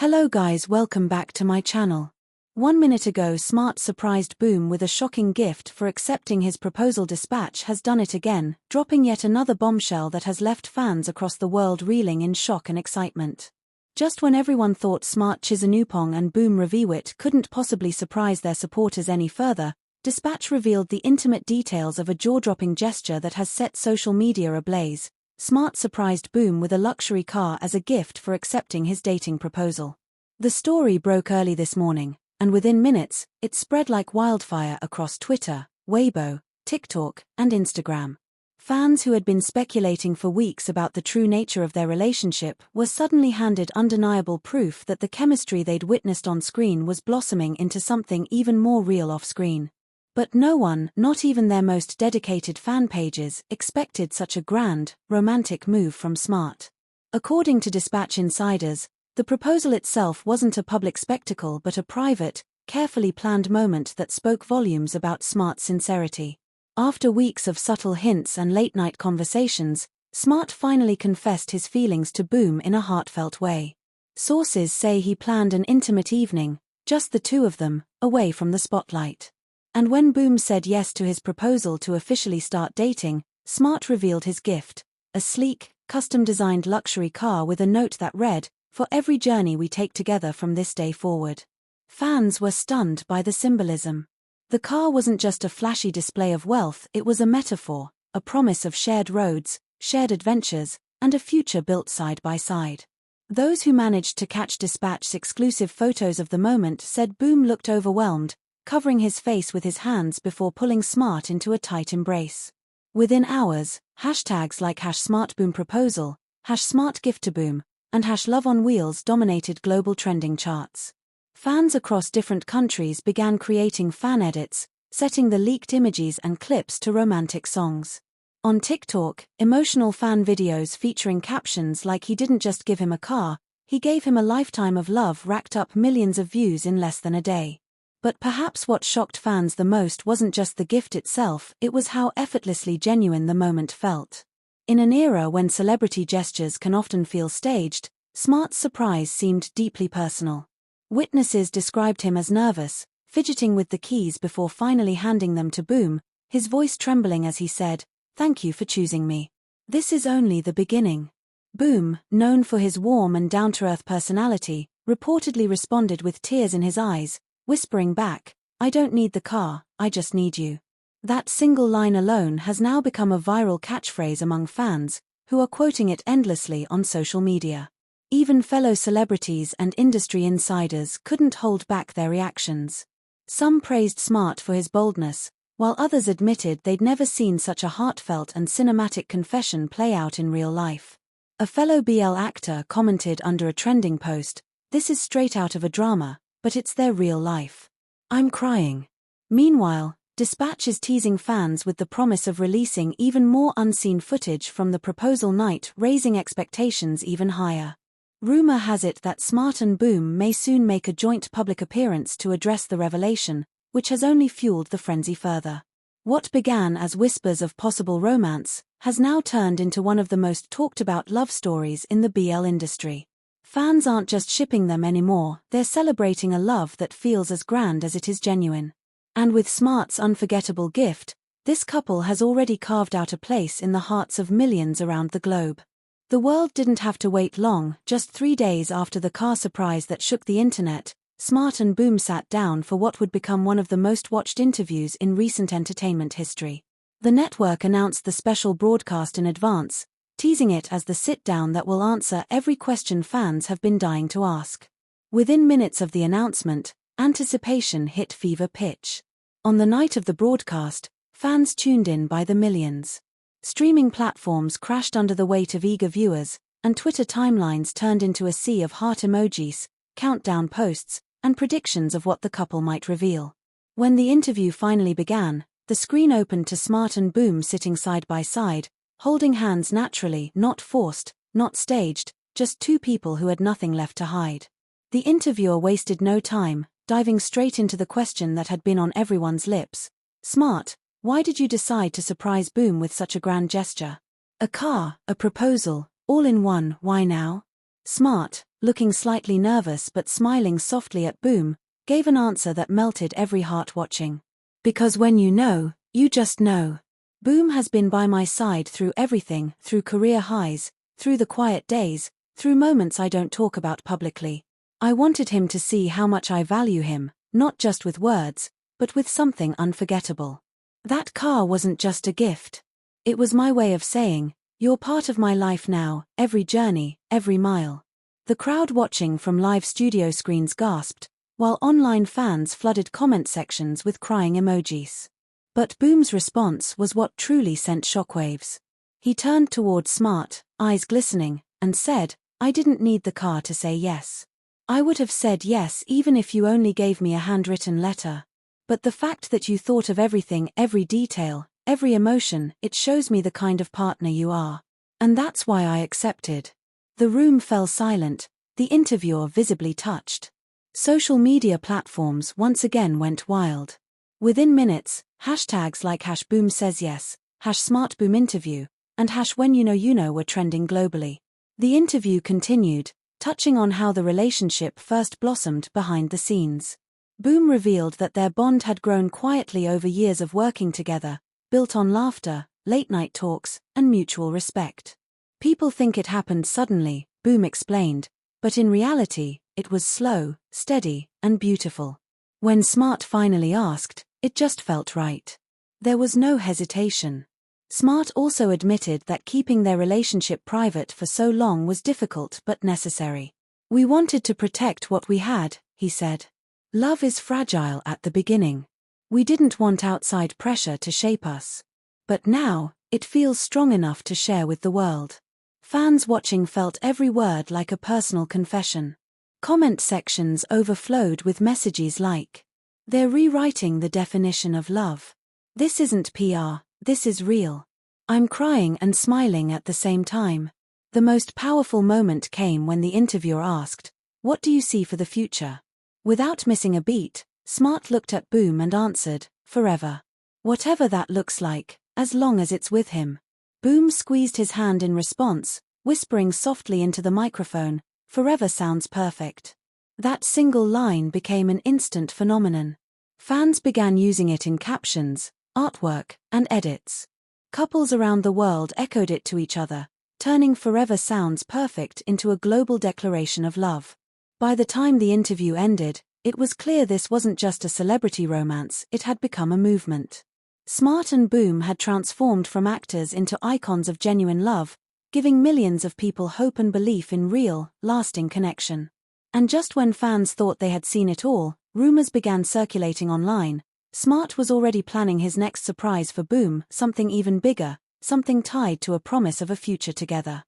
Hello guys, welcome back to my channel. 1 minute ago Smart surprised Boom with a shocking gift for accepting his proposal. Dispatch has done it again, dropping yet another bombshell that has left fans across the world reeling in shock and excitement. Just when everyone thought Smart Chisenupong and Boom Reviewit couldn't possibly surprise their supporters any further, Dispatch revealed the intimate details of a jaw-dropping gesture that has set social media ablaze. Smart surprised Boom with a luxury car as a gift for accepting his dating proposal. The story broke early this morning, and within minutes, it spread like wildfire across Twitter, Weibo, TikTok, and Instagram. Fans who had been speculating for weeks about the true nature of their relationship were suddenly handed undeniable proof that the chemistry they'd witnessed on screen was blossoming into something even more real off-screen. But no one, not even their most dedicated fan pages, expected such a grand, romantic move from Smart. According to Dispatch insiders, the proposal itself wasn't a public spectacle but a private, carefully planned moment that spoke volumes about Smart's sincerity. After weeks of subtle hints and late-night conversations, Smart finally confessed his feelings to Boom in a heartfelt way. Sources say he planned an intimate evening, just the two of them, away from the spotlight. And when Boom said yes to his proposal to officially start dating, Smart revealed his gift, a sleek, custom-designed luxury car with a note that read, "For every journey we take together from this day forward." Fans were stunned by the symbolism. The car wasn't just a flashy display of wealth, it was a metaphor, a promise of shared roads, shared adventures, and a future built side by side. Those who managed to catch Dispatch's exclusive photos of the moment said Boom looked overwhelmed, covering his face with his hands before pulling Smart into a tight embrace. Within hours, hashtags like #SmartBoomProposal, #SmartGiftToBoom, and #LoveOnWheels dominated global trending charts. Fans across different countries began creating fan edits, setting the leaked images and clips to romantic songs. On TikTok, emotional fan videos featuring captions like "He didn't just give him a car, he gave him a lifetime of love" racked up millions of views in less than a day. But perhaps what shocked fans the most wasn't just the gift itself, it was how effortlessly genuine the moment felt. In an era when celebrity gestures can often feel staged, Smart's surprise seemed deeply personal. Witnesses described him as nervous, fidgeting with the keys before finally handing them to Boom, his voice trembling as he said, "Thank you for choosing me. This is only the beginning." Boom, known for his warm and down-to-earth personality, reportedly responded with tears in his eyes, whispering back, "I don't need the car, I just need you." That single line alone has now become a viral catchphrase among fans, who are quoting it endlessly on social media. Even fellow celebrities and industry insiders couldn't hold back their reactions. Some praised Smart for his boldness, while others admitted they'd never seen such a heartfelt and cinematic confession play out in real life. A fellow BL actor commented under a trending post, "This is straight out of a drama, but it's their real life. I'm crying." Meanwhile, Dispatch is teasing fans with the promise of releasing even more unseen footage from the proposal night, raising expectations even higher. Rumor has it that Smart and Boom may soon make a joint public appearance to address the revelation, which has only fueled the frenzy further. What began as whispers of possible romance has now turned into one of the most talked-about love stories in the BL industry. Fans aren't just shipping them anymore, they're celebrating a love that feels as grand as it is genuine. And with Smart's unforgettable gift, this couple has already carved out a place in the hearts of millions around the globe. The world didn't have to wait long. Just 3 days after the car surprise that shook the internet, Smart and Boom sat down for what would become one of the most watched interviews in recent entertainment history. The network announced the special broadcast in advance, teasing it as the sit-down that will answer every question fans have been dying to ask. Within minutes of the announcement, anticipation hit fever pitch. On the night of the broadcast, fans tuned in by the millions. Streaming platforms crashed under the weight of eager viewers, and Twitter timelines turned into a sea of heart emojis, countdown posts, and predictions of what the couple might reveal. When the interview finally began, the screen opened to Smart and Boom sitting side by side, holding hands naturally, not forced, not staged, just two people who had nothing left to hide. The interviewer wasted no time, diving straight into the question that had been on everyone's lips. "Smart, why did you decide to surprise Boom with such a grand gesture? A car, a proposal, all in one, why now?" "Smart, looking slightly nervous but smiling softly at Boom, gave an answer that melted every heart watching. Because when you know, you just know. Boom has been by my side through everything, through career highs, through the quiet days, through moments I don't talk about publicly. I wanted him to see how much I value him, not just with words, but with something unforgettable. That car wasn't just a gift. It was my way of saying, you're part of my life now, every journey, every mile. The crowd watching from live studio screens gasped, while online fans flooded comment sections with crying emojis. But Boom's response was what truly sent shockwaves. He turned toward Smart, eyes glistening, and said, I didn't need the car to say yes. I would have said yes even if you only gave me a handwritten letter. But the fact that you thought of everything, every detail, every emotion, it shows me the kind of partner you are. And that's why I accepted. The room fell silent, the interviewer visibly touched. Social media platforms once again went wild. Within minutes, hashtags like #BoomSaysYes, #SmartBoomInterview, and #WhenYouKnow were trending globally. The interview continued, touching on how the relationship first blossomed behind the scenes. Boom revealed that their bond had grown quietly over years of working together, built on laughter, late-night talks, and mutual respect. People think it happened suddenly, Boom explained, but in reality, it was slow, steady, and beautiful. When Smart finally asked, it just felt right. There was no hesitation. Smart also admitted that keeping their relationship private for so long was difficult but necessary. We wanted to protect what we had, he said. Love is fragile at the beginning. We didn't want outside pressure to shape us. But now, it feels strong enough to share with the world. Fans watching felt every word like a personal confession. Comment sections overflowed with messages like, they're rewriting the definition of love. This isn't PR, this is real. I'm crying and smiling at the same time. The most powerful moment came when the interviewer asked, what do you see for the future? Without missing a beat, Smart looked at Boom and answered, forever. Whatever that looks like, as long as it's with him. Boom squeezed his hand in response, whispering softly into the microphone, forever sounds perfect. That single line became an instant phenomenon. Fans began using it in captions, artwork, and edits. Couples around the world echoed it to each other, turning forever sounds perfect into a global declaration of love. By the time the interview ended, it was clear this wasn't just a celebrity romance, it had become a movement. Smart and Boom had transformed from actors into icons of genuine love, giving millions of people hope and belief in real, lasting connection. And just when fans thought they had seen it all, rumors began circulating online. Smart was already planning his next surprise for Boom, something even bigger, something tied to a promise of a future together.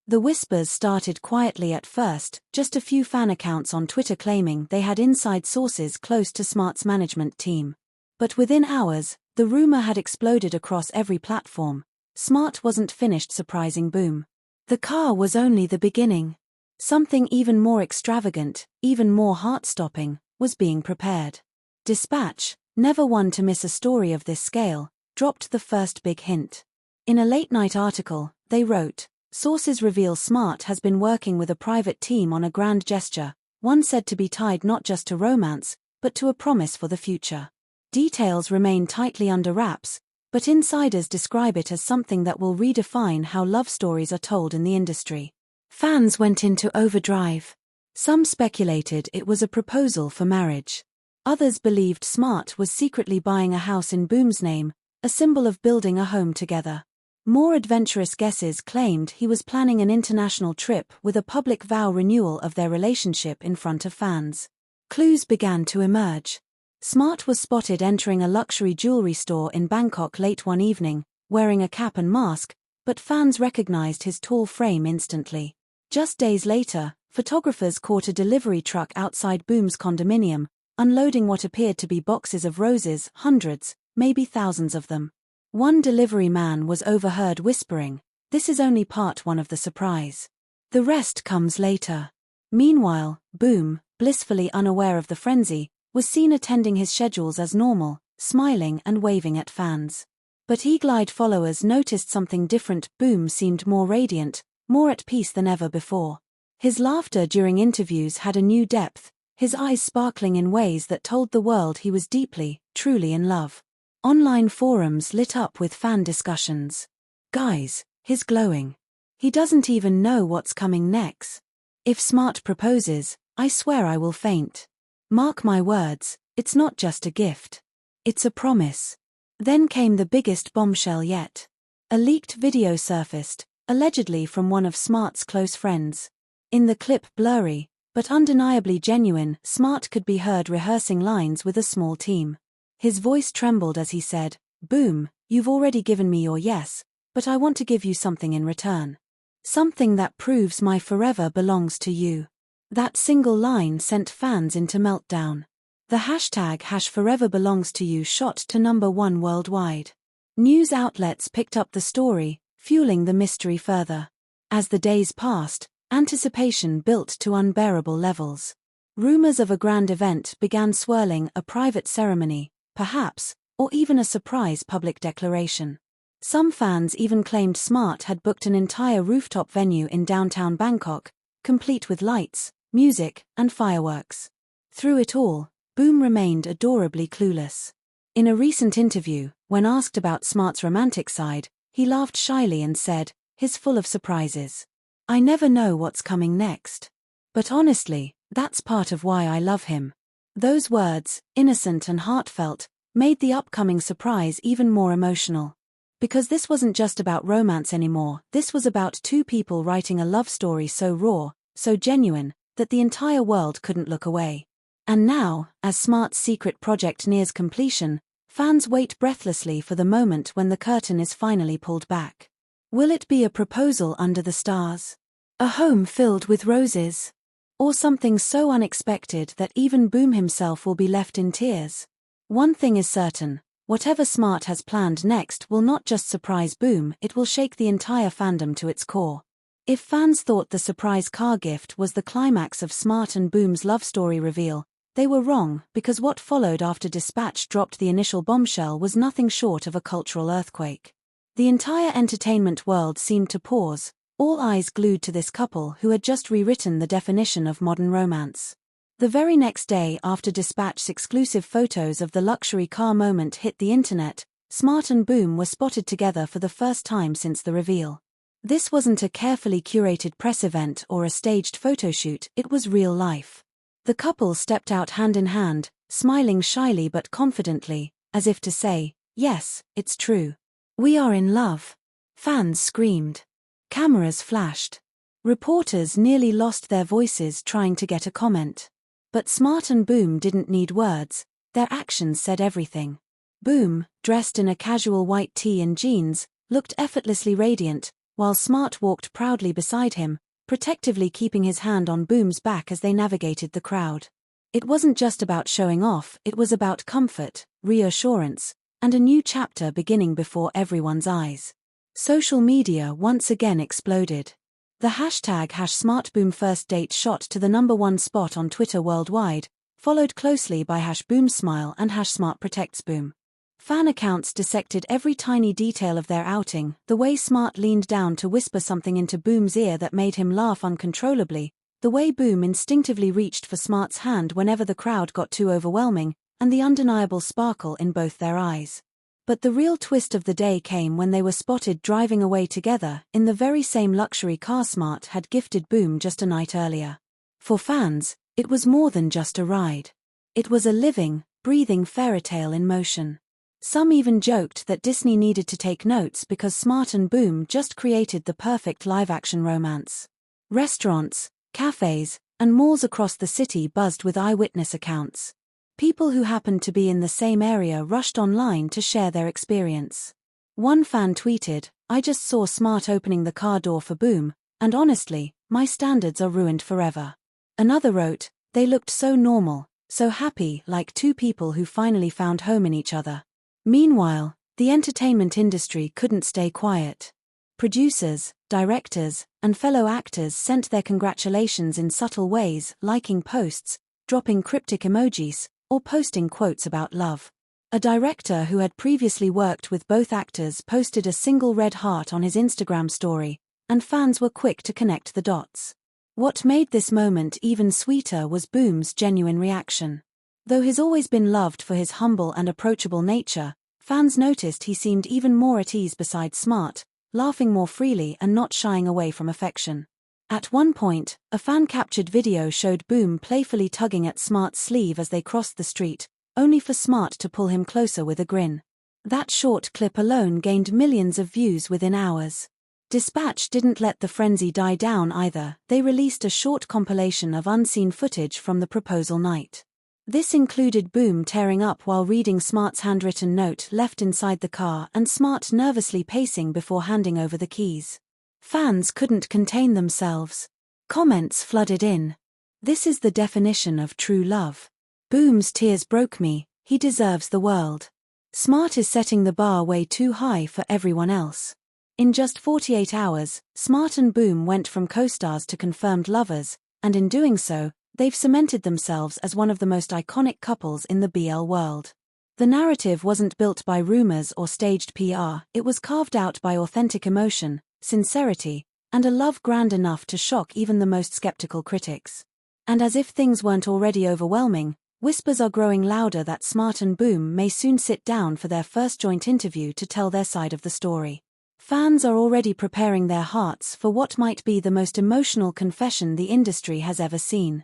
The whispers started quietly at first, just a few fan accounts on Twitter claiming they had inside sources close to Smart's management team. But within hours, the rumor had exploded across every platform. Smart wasn't finished surprising Boom. The car was only the beginning. Something even more extravagant, even more heart-stopping, was being prepared. Dispatch, never one to miss a story of this scale, dropped the first big hint. In a late-night article, they wrote, sources reveal Smart has been working with a private team on a grand gesture, one said to be tied not just to romance, but to a promise for the future. Details remain tightly under wraps, but insiders describe it as something that will redefine how love stories are told in the industry. Fans went into overdrive. Some speculated it was a proposal for marriage. Others believed Smart was secretly buying a house in Boom's name, a symbol of building a home together. More adventurous guesses claimed he was planning an international trip with a public vow renewal of their relationship in front of fans. Clues began to emerge. Smart was spotted entering a luxury jewelry store in Bangkok late one evening, wearing a cap and mask, but fans recognized his tall frame instantly. Just days later, photographers caught a delivery truck outside Boom's condominium, unloading what appeared to be boxes of roses, hundreds, maybe thousands of them. One delivery man was overheard whispering, "This is only part one of the surprise. The rest comes later." Meanwhile, Boom, blissfully unaware of the frenzy, was seen attending his schedules as normal, smiling and waving at fans. But eagle-eyed followers noticed something different. Boom seemed more radiant, more at peace than ever before. His laughter during interviews had a new depth, his eyes sparkling in ways that told the world he was deeply, truly in love. Online forums lit up with fan discussions. Guys, he's glowing. He doesn't even know what's coming next. If Smart proposes, I swear I will faint. Mark my words, it's not just a gift. It's a promise. Then came the biggest bombshell yet. A leaked video surfaced, allegedly from one of Smart's close friends. In the clip, blurry, but undeniably genuine, Smart could be heard rehearsing lines with a small team. His voice trembled as he said, "Boom, you've already given me your yes, but I want to give you something in return. Something that proves my forever belongs to you." That single line sent fans into meltdown. The hashtag #ForeverBelongsToYou shot to #1 worldwide. News outlets picked up the story, fueling the mystery further. As the days passed, anticipation built to unbearable levels. Rumors of a grand event began swirling, a private ceremony, perhaps, or even a surprise public declaration. Some fans even claimed Smart had booked an entire rooftop venue in downtown Bangkok, complete with lights, music, and fireworks. Through it all, Boom remained adorably clueless. In a recent interview, when asked about Smart's romantic side, he laughed shyly and said, "He's full of surprises. I never know what's coming next. But honestly, that's part of why I love him." Those words, innocent and heartfelt, made the upcoming surprise even more emotional. Because this wasn't just about romance anymore, this was about two people writing a love story so raw, so genuine, that the entire world couldn't look away. And now, as Smart's secret project nears completion, fans wait breathlessly for the moment when the curtain is finally pulled back. Will it be a proposal under the stars? A home filled with roses? Or something so unexpected that even Boom himself will be left in tears? One thing is certain, whatever Smart has planned next will not just surprise Boom, it will shake the entire fandom to its core. If fans thought the surprise car gift was the climax of Smart and Boom's love story reveal, they were wrong, because what followed after Dispatch dropped the initial bombshell was nothing short of a cultural earthquake. The entire entertainment world seemed to pause, all eyes glued to this couple who had just rewritten the definition of modern romance. The very next day after Dispatch's exclusive photos of the luxury car moment hit the internet, Smart and Boom were spotted together for the first time since the reveal. This wasn't a carefully curated press event or a staged photoshoot, it was real life. The couple stepped out hand in hand, smiling shyly but confidently, as if to say, "Yes, it's true. We are in love." Fans screamed. Cameras flashed. Reporters nearly lost their voices trying to get a comment. But Smart and Boom didn't need words, their actions said everything. Boom, dressed in a casual white tee and jeans, looked effortlessly radiant, while Smart walked proudly beside him, protectively keeping his hand on Boom's back as they navigated the crowd. It wasn't just about showing off, it was about comfort, reassurance, and a new chapter beginning before everyone's eyes. Social media once again exploded. The hashtag #SmartBoomFirstDate shot to the #1 spot on Twitter worldwide, followed closely by #BoomSmile and #SmartProtectsBoom. Fan accounts dissected every tiny detail of their outing, the way Smart leaned down to whisper something into Boom's ear that made him laugh uncontrollably, the way Boom instinctively reached for Smart's hand whenever the crowd got too overwhelming, and the undeniable sparkle in both their eyes. But the real twist of the day came when they were spotted driving away together in the very same luxury car Smart had gifted Boom just a night earlier. For fans, it was more than just a ride. It was a living, breathing fairytale in motion. Some even joked that Disney needed to take notes because Smart and Boom just created the perfect live-action romance. Restaurants, cafes, and malls across the city buzzed with eyewitness accounts. People who happened to be in the same area rushed online to share their experience. One fan tweeted, "I just saw Smart opening the car door for Boom, and honestly, my standards are ruined forever." Another wrote, "They looked so normal, so happy, like two people who finally found home in each other." Meanwhile, the entertainment industry couldn't stay quiet. Producers, directors, and fellow actors sent their congratulations in subtle ways, liking posts, dropping cryptic emojis, or posting quotes about love. A director who had previously worked with both actors posted a single red heart on his Instagram story, and fans were quick to connect the dots. What made this moment even sweeter was Boom's genuine reaction. Though he's always been loved for his humble and approachable nature, fans noticed he seemed even more at ease beside Smart, laughing more freely and not shying away from affection. At one point, a fan-captured video showed Boom playfully tugging at Smart's sleeve as they crossed the street, only for Smart to pull him closer with a grin. That short clip alone gained millions of views within hours. Dispatch didn't let the frenzy die down either. They released a short compilation of unseen footage from the proposal night. This included Boom tearing up while reading Smart's handwritten note left inside the car and Smart nervously pacing before handing over the keys. Fans couldn't contain themselves. Comments flooded in. "This is the definition of true love. Boom's tears broke me, he deserves the world. Smart is setting the bar way too high for everyone else." In just 48 hours, Smart and Boom went from co-stars to confirmed lovers, and in doing so, they've cemented themselves as one of the most iconic couples in the BL world. The narrative wasn't built by rumors or staged PR, it was carved out by authentic emotion, sincerity, and a love grand enough to shock even the most skeptical critics. And as if things weren't already overwhelming, whispers are growing louder that Smart and Boom may soon sit down for their first joint interview to tell their side of the story. Fans are already preparing their hearts for what might be the most emotional confession the industry has ever seen.